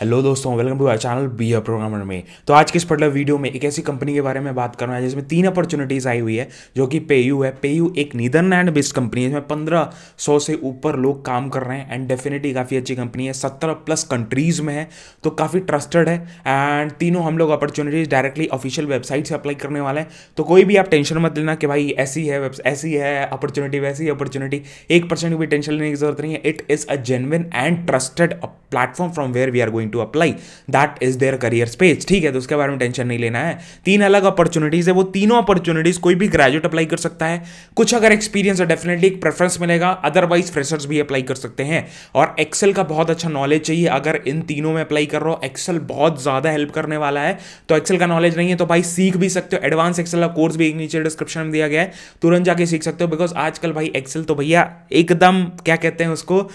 Hello दोस्तों, welcome to our channel be a programmer में। तो आज के इस पर्टिकुलर वीडियो में एक ऐसी कंपनी के बारे में बात करना है जिसमें 3 अपॉर्चुनिटीज़ आई हुई है, जो कि पेयू है। पेयू एक नीदरलैंड बेस्ड कंपनी है जिसमें 1500 से ऊपर लोग काम कर रहे हैं एंड डेफिनेटली काफ़ी अच्छी कंपनी है। 17+ कंट्रीज़ में है, तो काफ़ी ट्रस्टेड है। एंड तीनों हम लोग अपॉर्चुनिटीज़ डायरेक्टली ऑफिशियल वेबसाइट से अप्लाई करने वाले हैं। तो कोई भी आप टेंशन मत लेना कि भाई ऐसी है अपॉर्चुनिटी, वैसी अपॉर्चुनिटी। 1% भी टेंशन लेने की जरूरत नहीं है। It is a genuine and trusted platform from where we are going to apply, that is their career space. ठीक है, तो उसके बारे में टेंशन नहीं लेना है। 3 अलग अपॉर्चुनिटीज है, वो तीनों अपॉर्चुनिटीज कोई भी ग्रेजुएट अप्लाई कर सकता है। कुछ अगर एक्सपीरियंस है डेफिनेटली एक प्रेफरेंस मिलेगा, अदरवाइज फ्रेशर्स भी अप्लाई कर सकते हैं। और एक्सेल का बहुत अच्छा नॉलेज चाहिए। अगर इन तीनों में अप्लाई कर रहे हो, एक्सेल बहुत ज्यादा हेल्प करने वाला है। तो एक्सेल का नॉलेज नहीं है तो भाई सीख भी सकते हो। एडवांस एक्सेल का कोर्स भी एक नीचे डिस्क्रिप्शन में दिया गया है, तुरंत जाके सीख सकते हो। बिकॉज आजकल भाई एक्सेल तो भैया एकदम क्या कहते हैं उसको,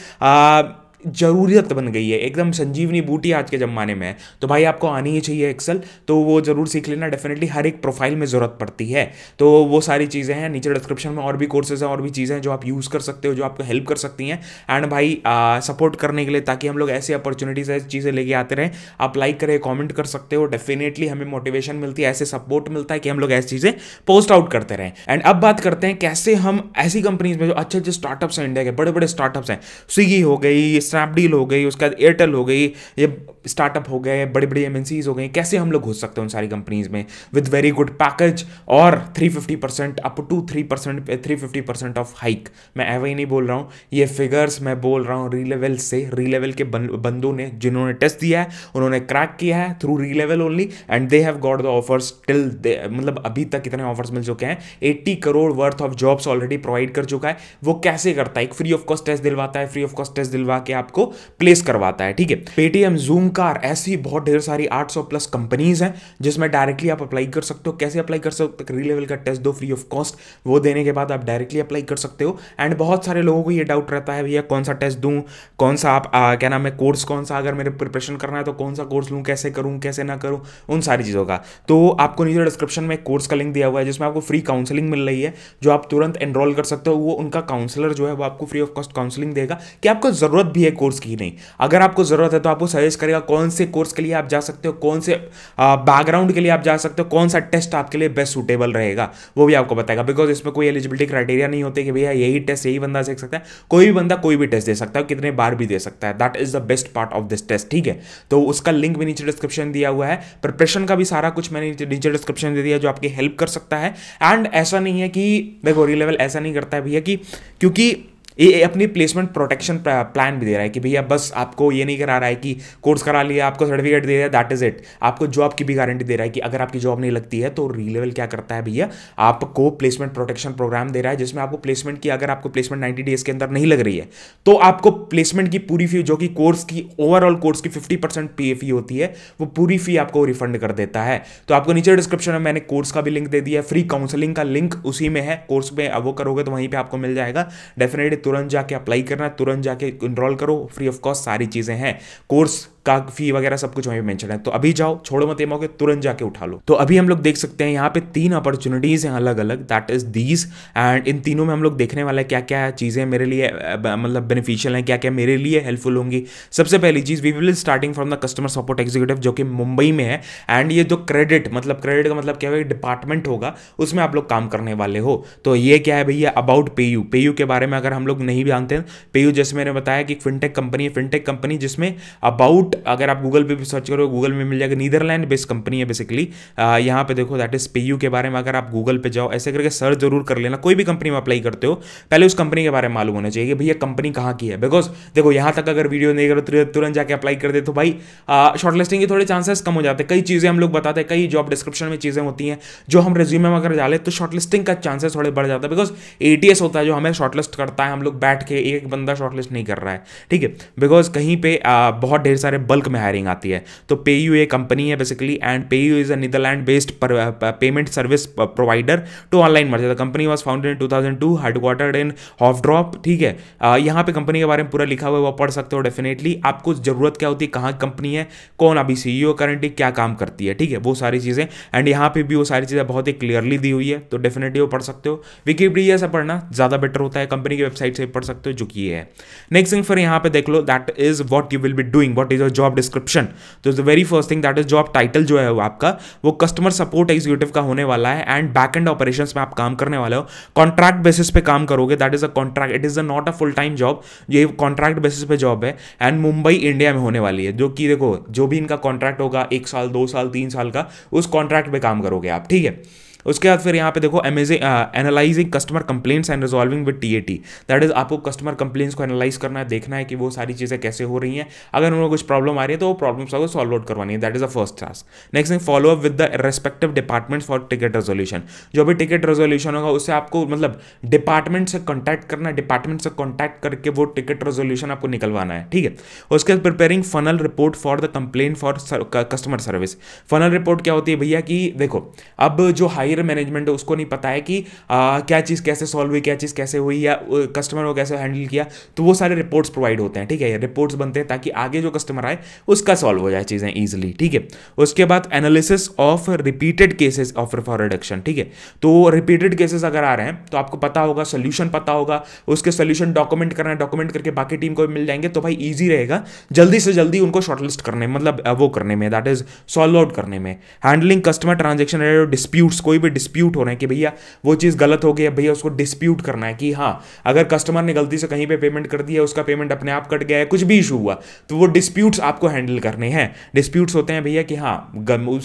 जरूरत बन गई है, एकदम संजीवनी बूटी आज के ज़माने में है। तो भाई आपको आनी ही चाहिए एक्सेल, तो वो जरूर सीख लेना। डेफिनेटली हर एक प्रोफाइल में ज़रूरत पड़ती है। तो वो सारी चीज़ें हैं नीचे डिस्क्रिप्शन में, और भी कोर्सेज हैं और भी चीज़ें हैं जो आप यूज़ कर सकते हो, जो आपको हेल्प कर सकती हैं। एंड भाई सपोर्ट करने के लिए, ताकि हम लोग ऐसी अपॉर्चुनिटीज़ ऐसी चीज़ें लेके आते रहें, आप लाइक करें, कॉमेंट कर सकते हो। डेफिनेटली हमें मोटिवेशन मिलती है, ऐसे सपोर्ट मिलता है कि हम लोग ऐसी चीज़ें पोस्ट आउट करते रहें। एंड अब बात करते हैं कैसे हम ऐसी कंपनीज में जो अच्छे अच्छे स्टार्टअप्स हैं, इंडिया के बड़े बड़े स्टार्टअप्स हैं, स्विगी हो गई, स्नैपडील हो गई, उसके बाद एयरटेल हो गई, ये स्टार्टअप हो गए, बड़ी बड़ी एमएनसीज हो गई, कैसे हम लोग घुस सकते हैं उन सारी कंपनीज में विद वेरी गुड पैकेज और 350% अप टू 350% ऑफ हाइक। मैं एवं ही नहीं बोल रहा हूँ, ये फिगर्स मैं बोल रहा हूँ रीलेवल से। रीलेवल के बंदों ने, जिन्होंने टेस्ट दिया है, उन्होंने क्रैक किया है through Relevel only, and they have got the offers till, मतलब अभी तक कितने ऑफर्स मिल चुके हैं। 80 crore worth of jobs already provide कर चुका है। वो कैसे करता है? एक फ्री ऑफ कॉस्ट टेस्ट दिलवाता है, फ्री ऑफ कॉस्ट टेस्ट दिलवा के आपको प्लेस करवाता है। ठीक है, पेटीएम, ज़ूम कार, ऐसी बहुत ढेर सारी 800+ कंपनीज हैं जिसमें डायरेक्टली आप अप्लाई कर सकते हो। कैसे अप्लाई कर सकते हो? री लेवल का टेस्ट दो फ्री ऑफ कॉस्ट, वो देने के बाद आप डायरेक्टली अप्लाई कर सकते हो। एंड बहुत सारे लोगों को ये डाउट रहता है, भैया कौन सा टेस्ट दूं, कौन सा आप क्या नाम है कोर्स, कौन सा अगर मेरे प्रिपरेशन करना है तो कौन सा कोर्स लूँ, कैसे करूँ कैसे ना करूँ, उन सारी चीज़ों का। तो आपको नीचे डिस्क्रिप्शन में कोर्स का लिंक दिया हुआ है जिसमें आपको फ्री काउंसलिंग मिल रही है, जो आप तुरंत एनरोल कर सकते हो। वो उनका काउंसलर जो है वो आपको फ्री ऑफ कॉस्ट काउंसलिंग देगा कि आपको जरूरत भी है कोर्स की नहीं। अगर आपको जरूरत है तो आपको सजेस्ट करेगा कौन से कोर्स के लिए आप जा सकते हो, कौन से बैकग्राउंड के लिए आप जा सकते हो, कौन सा टेस्ट आपके लिए बेस्ट सूटेबल रहेगा, वो भी आपको बताएगा। बिकॉज इसमें कोई एलिजिबिलिटी क्राइटेरिया नहीं होते कि भैया यही टेस्ट यही बंदा सीख सकता है। कोई भी बंदा कोई भी टेस्ट दे सकता है, कितने बार भी दे सकता है। That is the best part of this test. ठीक है, तो उसका लिंक भी नीचे डिस्क्रिप्शन दिया हुआ है। प्रिपरेशन का भी सारा कुछ मैंने नीचे डिस्क्रिप्शन दे दिया जो आपकी हेल्प कर सकता है। एंड ऐसा नहीं है कि देखो री लेवल ऐसा नहीं करता है भैया कि, क्योंकि ये अपनी प्लेसमेंट प्रोटेक्शन प्लान भी दे रहा है कि भैया बस आपको ये नहीं करा रहा है कि कोर्स करा लिया, आपको सर्टिफिकेट दे दिया, दैट इज इट। आपको जॉब की भी गारंटी दे रहा है कि अगर आपकी जॉब नहीं लगती है तो री लेवल क्या करता है भैया, आपको प्लेसमेंट प्रोटेक्शन प्रोग्राम दे रहा है जिसमें आपको प्लेसमेंट की, अगर आपको प्लेसमेंट 90 डेज के अंदर नहीं लग रही है तो आपको प्लेसमेंट की पूरी फी, जो कि कोर्स की ओवरऑल कोर्स की 50% पे फी होती है, वो पूरी फी आपको रिफंड कर देता है। तो आपको नीचे डिस्क्रिप्शन में मैंने कोर्स का भी लिंक दे दिया है, फ्री काउंसलिंग का लिंक उसी में है। कोर्स में वो करोगे तो वहीं पर आपको मिल जाएगा। डेफिनेटली तुरंत जाके अप्लाई करना, तुरंत जाके इनरोल करो, फ्री ऑफ कॉस्ट सारी चीजें हैं। कोर्स का फी वगैरह सब कुछ वहीं पे मेंशन है। तो अभी जाओ, छोड़ो मत ये मौके, तुरंत जाके उठा लो। तो अभी हम लोग देख सकते हैं यहाँ पे 3 अपॉर्चुनिटीज हैं अलग अलग, that is these. And in तीनों में हम लोग देखने वाला है क्या क्या चीज़ें मेरे लिए मतलब बेनिफिशियल हैं, क्या क्या मेरे लिए हेल्पफुल होंगी। सबसे पहली चीज़, we will starting from the customer support executive, जो कि मुंबई में है। एंड ये जो क्रेडिट का मतलब क्या है, डिपार्टमेंट होगा, उसमें आप लोग काम करने वाले हो। तो ये क्या है भैया, अबाउट पेयू। पेयू के बारे में अगर हम लोग नहीं भी जानते हैं, पेयू जैसे मैंने बताया कि फिनटेक कंपनी है, फिनटेक कंपनी जिसमें अबाउट, अगर आप गूगल पे भी सर्च करो, गूगल में मिल जाएगा, नीदरलैंड बेस्ड कंपनी है बेसिकली। यहाँ पे देखो दैट इज पेयू के बारे में, अगर आप गूगल पे जाओ ऐसे करके सर्च जरूर कर लेना। कोई भी कंपनी में अप्लाई करते हो पहले उस कंपनी के बारे में मालूम होना चाहिए कि भैया कंपनी कहाँ की है। बिकॉज देखो यहाँ तक अगर वीडियो नहीं करो तुरंत जाके अप्लाई कर दे तो भाई शॉर्टलिस्टिंग के थोड़े चांसेस कम हो जाते हैं। कई चीज़ें हम लोग बताते हैं, कई जॉब डिस्क्रिप्शन में चीज़ें होती हैं जो हम रिज्यूमे में अगर डालें तो शॉर्टलिस्टिंग का चांसेस थोड़े बढ़ जाता है। बिकॉज एटीएस होता है जो हमें शॉर्टलिस्ट करता है, हम लोग बैठ के एक बंदा शॉर्टलिस्ट नहीं कर रहा है। ठीक है, बिकॉज कहीं पे बहुत ढेर सारे बल्क में हायरिंग आती है। तो पेयू एक कंपनी है basically, and PayU is a Netherland based payment service provider to online merchant. The company was founded in 2002, headquartered in Hoofddorp. ठीक है, यहाँ पे कंपनी के बारे में पूरा लिखा हुआ है, वो पढ़ सकते हो। डेफिनेटली आपको जरूरत क्या होती है, कहाँ कंपनी है, कौन अभी सीईओ, करंटली क्या काम करती है। ठीक है, वो सारी चीज़ें, एंड यहाँ पे भी वो सारी चीज़ें बहुत ही क्लियरली दी हुई है, तो डेफिनेटली वो पढ़ सकते हो। विकिपीडिया से पढ़ना ज़्यादा बेटर होता है, कंपनी की वेबसाइट से पढ़ सकते हो, जो कि ये है। नेक्स्ट थिंग फिर यहाँ पे देख लो, that is what you will be doing, what is your job description, तो the very first thing that is job title जो है वो आपका वो कस्टमर सपोर्ट एग्जीक्यूटिव का होने वाला है एंड बैक एंड ऑपरेशंस में आप काम करने वाले हो, कॉन्ट्रैक्ट बेसिस पे काम करोगे, that is a contract, it is not a full time job, ये कॉन्ट्रैक्ट बेसिस पे जॉब है एंड मुंबई इंडिया में होने वाली है, जो कि देखो जो भी इनका कॉन्ट्रैक्ट होगा 1 साल 2 साल 3 साल का, उस कॉन्ट्रैक्ट पे काम करोगे आप, ठीक है। उसके बाद फिर यहाँ पे देखो analysing customer complaints and resolving with TAT, that is आपको कस्टमर कंप्लेंट्स को एनालाइज करना है, देखना है कि वो सारी चीज़ें कैसे हो रही हैं, अगर उनको कुछ प्रॉब्लम आ रही है तो वो प्रॉब्लम्स को सॉल्व आउट करवानी है, that is a first task. Next thing follow up with the respective departments for ticket resolution, जो भी टिकट रेजोल्यूशन होगा उससे आपको मतलब डिपार्टमेंट से कॉन्टैक्ट करना है, डिपार्टमेंट से कॉन्टैक्ट करके वो टिकट रेजोल्यूशन आपको निकलवाना है, ठीक है। उसके बाद preparing funnel report for the complaint for customer service. Funnel report क्या होती है भैया कि देखो अब जो हायर मैनेजमेंट है उसको नहीं पता है कि क्या चीज़ कैसे सॉल्व हुई, क्या चीज़ कैसे हुई, या कस्टमर को कैसे हैंडल किया, तो वो सारे रिपोर्ट्स प्रोवाइड होते हैं, ठीक है। रिपोर्ट्स बनते हैं ताकि आगे जो कस्टमर आए उसका सॉल्व हो जाए चीज़ें ईजिली, ठीक है। उसके बाद analysis of repeated cases of for reduction, ठीक है। तो रिपीटेड केसेस अगर आ रहे हैं तो आपको पता होगा, सोल्यूशन पता होगा, उसके सोल्यूशन डॉक्यूमेंट करना है, डॉक्यूमेंट करके बाकी टीम को मिल जाएंगे, तो भाई ईजी रहेगा जल्दी से जल्दी उनको शॉर्टलिस्ट करने मतलब वो करने में, दैट इज सॉल्व आउट करने में। हैंडलिंग कस्टमर ट्रांजेक्शन डिस्प्यूट्स, कोई भी डिस्प्यूट हो रहे हैं कि भैया वो चीज़ गलत हो गई है, भैया उसको डिस्प्यूट करना है कि हाँ अगर कस्टमर ने गलती से कहीं पे पेमेंट कर दिया, उसका पेमेंट अपने आप कट गया है, कुछ भी इशू हुआ, तो वो डिस्प्यूट्स आपको हैंडल करने हैं। डिस्प्यूट्स होते हैं भैया कि हाँ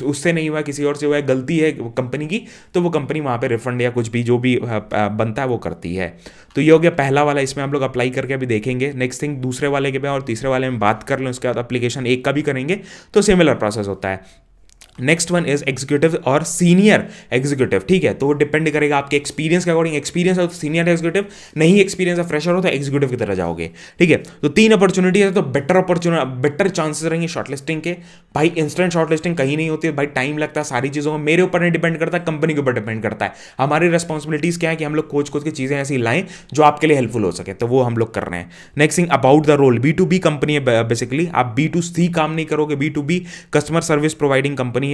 उससे नहीं हुआ किसी और से हुआ है, गलती है कंपनी की, तो वो कंपनी वहाँ पे रिफंड या कुछ भी जो भी बनता है वो करती है। तो ये हो गया पहला वाला, इसमें हम लोग अप्लाई करके अभी देखेंगे। नेक्स्ट थिंग दूसरे वाले के पे और तीसरे वाले में बात कर लें, उसके बाद एप्लीकेशन 1 का भी करेंगे, तो सिमिलर प्रोसेस होता है। नेक्स्ट वन इज एग्जीक्यूटिव और सीनियर एग्जीक्यूटिव, ठीक है। तो वो डिपेंड करेगा आपके एक्सपीरियंस के अकॉर्डिंग, एक्सपीरियंस हो तो सीनियर एग्जीक्यूटिव, नहीं एक्सपीरियंस है फ्रेशर हो तो एग्जीक्यूटिव की तरह जाओगे, ठीक है। तो 3 अपॉर्चुनिटी है, तो बेटर चांसेस रहेंगे शॉर्टलिस्टिंग के। भाई इंस्टेंट शॉर्टलिस्टिंग कहीं नहीं होती है, भाई टाइम लगता है, सारी चीज़ों में मेरे ऊपर नहीं डिपेंड करता, कंपनी के ऊपर डिपेंड करता है। हमारी रिस्पॉन्सिबिलिटीज़ क्या है कि हम लोग खोज की चीज़ें ऐसी लाएं जो आपके लिए हेल्पफुल हो सके, तो वो हम लोग कर रहे हैं। Next thing about the role, B2B company है बेसिकली, आप B2C काम नहीं करोगे, B2B customer service providing company है।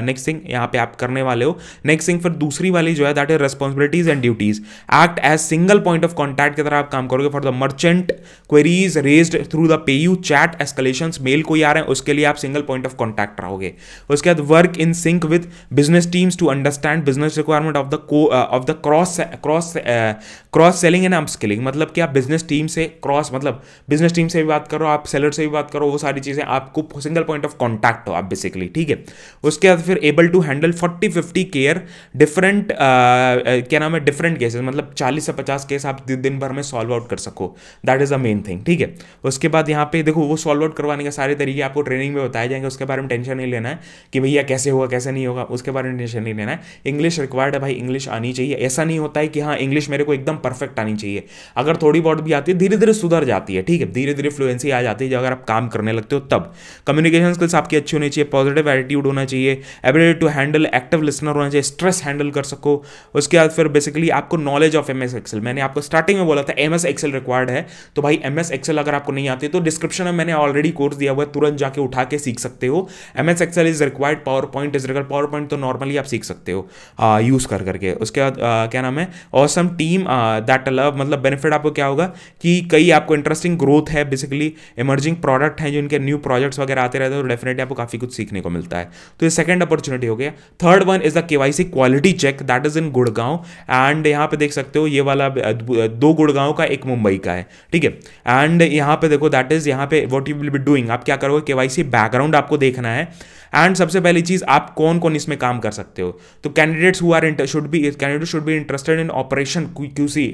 नेक्स्ट थिंग यहाँ पे आप करने वाले हो। नेक्स्ट थिंग फिर दूसरी वाली जो है that is responsibilities and duties, act as single point of contact की तरह आप काम करोगे for the merchant queries raised through the PayU chat escalations, mail कोई आ रहे हैं उसके लिए आप सिंगल पॉइंट ऑफ कॉन्टैक्ट रहोगे। उसके बाद work in sync with business teams to understand business requirement of the cross selling and upskilling, मतलब कि आप बिजनेस टीम से क्रॉस मतलब बिजनेस टीम से भी बात करो, आप सेलर से भी बात करो, वो सारी चीजें आपको सिंगल पॉइंट ऑफ कॉन्टैक्ट हो आप बेसिकली, ठीक है। उसके बाद फिर able to handle 40-50 care different क्या नाम है डिफरेंट केसेस, मतलब 40 से 50 केस आप दिन भर में सॉल्व आउट कर सको, that is the main thing, ठीक है। उसके बाद यहाँ पे देखो वो सॉल्व आउट करवाने के सारे तरीके आपको ट्रेनिंग में बताए जाएंगे, उसके बारे में टेंशन नहीं लेना है कि भैया कैसे होगा कैसे नहीं होगा, उसके बारे में टेंशन नहीं लेना है। इंग्लिश रिक्वायर्ड है भाई, इंग्लिश आनी चाहिए, ऐसा नहीं होता है कि हाँ इंग्लिश मेरे को एकदम परफेक्ट आनी चाहिए, अगर थोड़ी बहुत भी आती है धीरे धीरे सुधर जाती है, ठीक है, धीरे धीरे फ्लुएंसी आ जाती है जब अगर आप काम करने लगते हो तब। कम्युनिकेशन स्किल्स आपकी अच्छी होनी चाहिए, पॉजिटिव एटीट्यूड होना चाहिए, ability to handle, active listener होना चाहिए, स्ट्रेस हैंडल कर सको। उसके बाद फिर बेसिकली आपको नॉलेज ऑफ MS एक्सेल, मैंने आपको स्टार्टिंग में बोला था MS एक्सेल रिक्वायर्ड है, तो भाई MS एक्सेल अगर आपको नहीं आती तो डिस्क्रिप्शन में मैंने ऑलरेडी कोर्स दिया हुआ है, तुरंत जाके उठा के सीख सकते हो। MS Excel is required, PowerPoint is required, PowerPoint तो नॉर्मली आप सीख सकते हो यूज कर करके। उसके बाद क्या नाम है ऑसम टीम दैट लव, मतलब बेनिफिट आपको क्या होगा कि कई आपको इंटरेस्टिंग ग्रोथ है, बेसिकली इमर्जिंग प्रोडक्ट हैं जो इनके न्यू प्रोजेक्ट्स वगैरह आते रहते हैं, तो डेफिनेटली आपको काफी कुछ सीखने को मिलता है। तो ये सेकंड अपॉर्चुनिटी हो गया। Third one is the KYC quality check, that is in Gurgaon, and यहाँ पे देख सकते हो ये वाला 2 गुड़गांव का 1 मुंबई का है, ठीक है। एंड यहाँ पे देखो दैट इज यहाँ पे what you will be doing, आप क्या करोगे KYC बैकग्राउंड आपको देखना है, एंड सबसे पहली चीज आप कौन कौन इसमें काम कर सकते हो। तो candidates should be interested in operation QC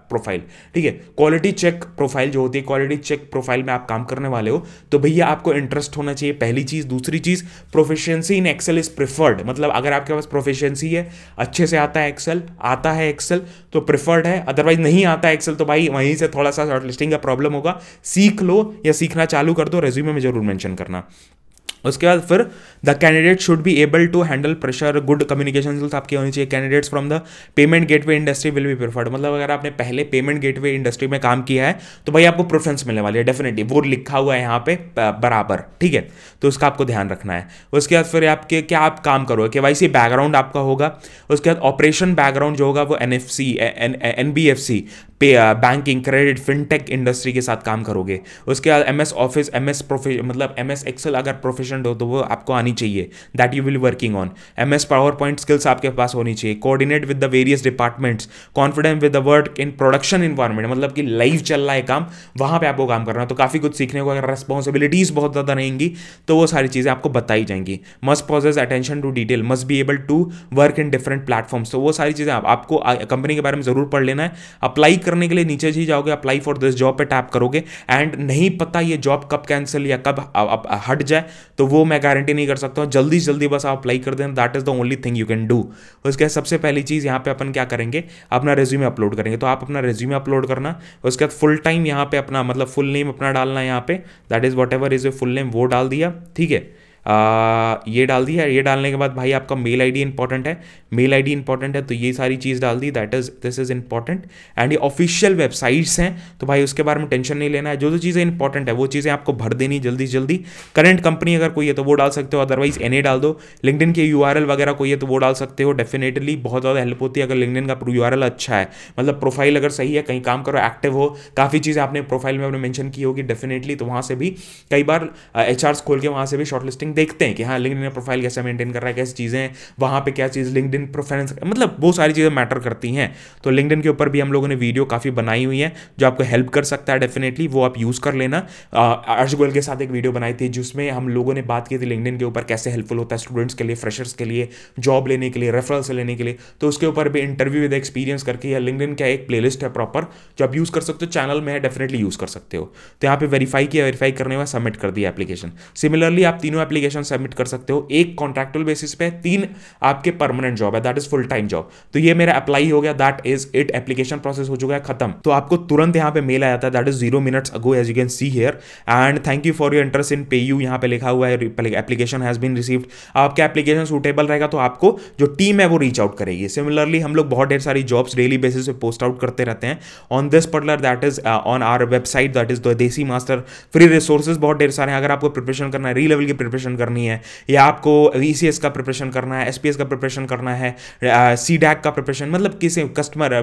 profile, ठीक है। क्वालिटी चेक प्रोफाइल जो होती है, क्वालिटी चेक प्रोफाइल में आप काम करने वाले हो, तो भैया आपको इंटरेस्ट होना चाहिए पहली चीज। दूसरी चीज proficiency in Excel is preferred, मतलब अगर आपके पास प्रोफिशिएंसी है, अच्छे से आता है एक्सेल तो प्रिफर्ड है, अदरवाइज नहीं आता है एक्सेल तो भाई वहीं से थोड़ा सा शॉर्ट लिस्टिंग का प्रॉब्लम होगा, सीख लो या सीखना चालू कर दो, रेज्यूमे में जरूर मेंशन करना। उसके बाद फिर the candidate should be able to handle pressure, good communication skills आपकी होनी चाहिए। Candidates from the payment gateway industry will be preferred, मतलब अगर आपने पहले पेमेंट गेटवे इंडस्ट्री में काम किया है तो भाई आपको प्रेफरेंस मिलने वाली है डेफिनेटली, वो लिखा हुआ है यहाँ पे बराबर, ठीक है, तो उसका आपको ध्यान रखना है। उसके बाद फिर आपके क्या आप काम करोगे, केवाईसी बैकग्राउंड आपका होगा। उसके बाद ऑपरेशन बैकग्राउंड जो होगा वो NFC, NBFC, banking, credit, fintech industry के साथ काम करोगे। उसके बाद एमएस ऑफिस, एमएस मतलब एमएस एक्सेल अगर प्रोफेशन हो तो वो आपको आनी चाहिए, that you will working on. MS power point skills आपके पास होनी चाहिए। Coordinate with the various departments, confident with the work in production environment, मतलब कि लाइव चल रहा है काम, वहां पे आपको काम करना है, तो काफी कुछ सीखने को, अगर रिस्पॉन्सिबिलिटीज बहुत ज्यादा रहेंगी तो वो सारी चीजें आपको बताई जाएंगी। Must possess attention to detail, must be able to work in different platforms, तो वो सारी चीजें आपको कंपनी के बारे में जरूर पढ़ लेना है। अप्लाई करने के लिए नीचे ही जाओगे, अप्लाई फॉर दिस जॉब पे टैप करोगे, एंड नहीं पता ये जॉब कब कैंसिल या कब हट जाए तो वो मैं गारंटी नहीं कर सकता हूँ, जल्दी से जल्दी बस आप अप्लाई कर देना, that is the only thing you can do. उसके सबसे पहली चीज़ यहाँ पे अपन क्या करेंगे, अपना रेज्यूमे अपलोड करेंगे, तो आप अपना रेज्यूमे अपलोड करना। उसके बाद फुल टाइम यहाँ पे अपना मतलब फुल नेम अपना डालना है यहाँ पे, that is what ever is a full name, वो डाल दिया, ठीक है। ये डाल दिया। ये डालने के बाद भाई आपका मेल आईडी इंपॉर्टेंट है, मेल आईडी इंपॉर्टेंट है, तो ये सारी चीज़ डाल दी, that is this is important. And ये ऑफिशियल वेबसाइट्स हैं तो भाई उसके बारे में टेंशन नहीं लेना है, जो जो चीज़ें इंपॉर्टेंट है वो चीज़ें आपको भर देनी जल्दी से जल्दी। करंट कंपनी अगर कोई है तो वो डाल सकते हो, अदरवाइज एनए डाल दो। लिंक्डइन के यूआरएल वगैरह कोई है तो वो डाल सकते हो, डेफिनेटली बहुत ज़्यादा हेल्प होती है अगर लिंक्डइन का यूआरएल अच्छा है, मतलब प्रोफाइल अगर सही है, कहीं काम करो, एक्टिव हो, काफ़ी चीज़ें आपने प्रोफाइल में अपने मेंशन की होगी डेफिनेटली, तो वहाँ से भी कई बार एचआर्स खोल के वहाँ से भी शॉर्टलिस्टिंग देखते हैं कि हाँ लिंक्डइन प्रोफाइल कैसे मेंटेन कर रहा है, कैसी चीज़ें हैं वहाँ पे, क्या चीज़ लिंक्डइन प्रोफाइल, मतलब वो सारी चीज़ें मैटर करती हैं। तो लिंक्डइन के ऊपर भी हम लोगों ने वीडियो काफ़ी बनाई हुई है जो आपको हेल्प कर सकता है डेफिनेटली, वो आप यूज़ कर लेना। अर्श गोयल के साथ एक वीडियो बनाई थी जिसमें हम लोगों ने बात की थी लिंक्डइन के ऊपर कैसे हेल्पफुल होता है स्टूडेंट्स के लिए, फ्रेशर्स के लिए, जॉब लेने के लिए, रेफरल्स लेने के लिए, तो उसके ऊपर भी इंटरव्यू विद एक्सपीरियंस करके या लिंक्डइन का एक प्लेलिस्ट है प्रॉपर जो आप यूज़ कर सकते हो, चैनल में है, डेफिनेटली यूज़ कर सकते हो। तो यहाँ पे वेरीफाई किया, वेरीफाई करने के बाद सबमिट कर दिया एप्लीकेशन। सिमिलरली आप तीनों एप्लीकेशन सबमिट कर सकते हो, एक कॉन्ट्रैक्चुअल बेसिस पे, 3 आपके परमानेंट जॉब है, that is full time job. तो ये मेरा अप्लाई हो गया, that is it, application process हो चुका है खत्म। तो आपको तुरंत यहाँ पे मेल आ जाता है, that is 0 minutes ago as you can see here, and thank you for your interest in PayU, यहाँ पे लिखा हुआ है एप्लीकेशन हैज बीन रिसीव्ड। आपका एप्लीकेशन सूटेबल रहेगा तो आपको जो टीम है वो रीच आउट करेगी। सिमिलरली हम लोग बहुत ढेर सारी जॉब्स डेली बेसिस पे पोस्ट आउट करते रहते हैं on this particular, that is on our website, that is the Desi Master. Free resources बहुत ढेर सारे हैं, अगर आपको प्रिपरेशन करना है, री लेवल की प्रिपरेशन करनी है, या आपको वीसीएस का प्रिपरेशन करना है, एसपीएस का प्रिपरेशन करना है, सीडैक का प्रिपरेशन, मतलब किसी कस्टमर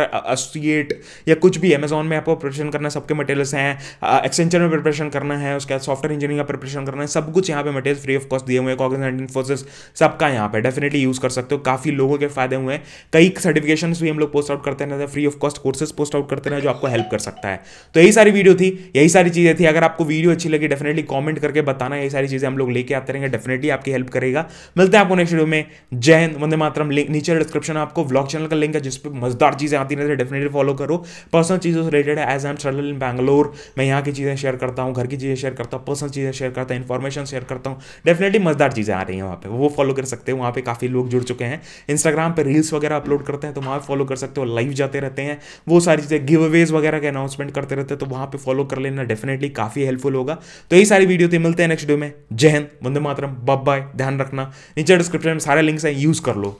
एसोसिएट या कुछ भी, अमेजॉन में आपको प्रिपरेशन करना है, सबके मटेरियल्स हैं, एक्सेंचर में प्रिपरेशन करना है, उसके बाद सॉफ्टवेयर इंजीनियरिंग का प्रिपरेशन करना है, सब कुछ यहाँ पे मटेरियल फ्री ऑफ कॉस्ट दिए हुए हैं, कॉग्निजेंट, इन्फोसिस, सबका यहाँ पे डेफिनेटली यूज कर सकते हो। काफी लोगों के फायदे हुए हैं, कई सर्टिफिकेशन भी हम लोग पोस्ट आउट करते हैं, free of cost courses post out करते हैं जो आपको हेल्प कर सकता है। तो यही सारी वीडियो थी, यही सारी चीजें थी। अगर आपको वीडियो अच्छी लगी डेफिनेटली कॉमेंट करके बताना, यही सारी चीजें हम लोग लेके आते रहेंगे, डेफिनेटली आपकी हेल्प करेगा। मिलते हैं आपको नेक्स्ट वीडियो में। जय हिंद, वंदे मातरम। लिंक नीचे डिस्क्रिप्शन में आपको व्लॉग चैनल का लिंक है जिसपे मजेदार चीजें आती रहती है, डेफिनेटली फॉलो करो। पर्सनल चीजों से रिलेटेड है, as I am studying in Bangalore, मैं यहाँ की चीजें शेयर करता हूँ, घर की चीजें शेयर करता हूँ, पर्सनल चीजें शेयर करता हूँ, इन्फॉर्मेशन शेयर करता हूँ, डेफिनेटली मजेदार चीजें आ रही हैं वहाँ पे, वो फॉलो कर सकते हो। वहाँ पे काफी लोग जुड़ चुके हैं, इंस्टाग्राम पे रील्स वगैरह अपलोड करते हैं तो वहाँ फॉलो कर सकते हो, लाइव जाते रहते हैं, वो सारी चीजें गिव अवेज वगैरह के अनाउंसमेंट करते रहते हैं, तो वहाँ पे फॉलो कर लेना, डेफिनेटली काफी हेल्पफुल होगा। तो यही सारी वीडियो थी, मिलते हैं नेक्स्ट वीडियो में। जय हिंद, वंदे मातरम, बाय बाय, ध्यान रखना। नीचे डिस्क्रिप्शन में सारे लिंक्स हैं, यूज कर लो।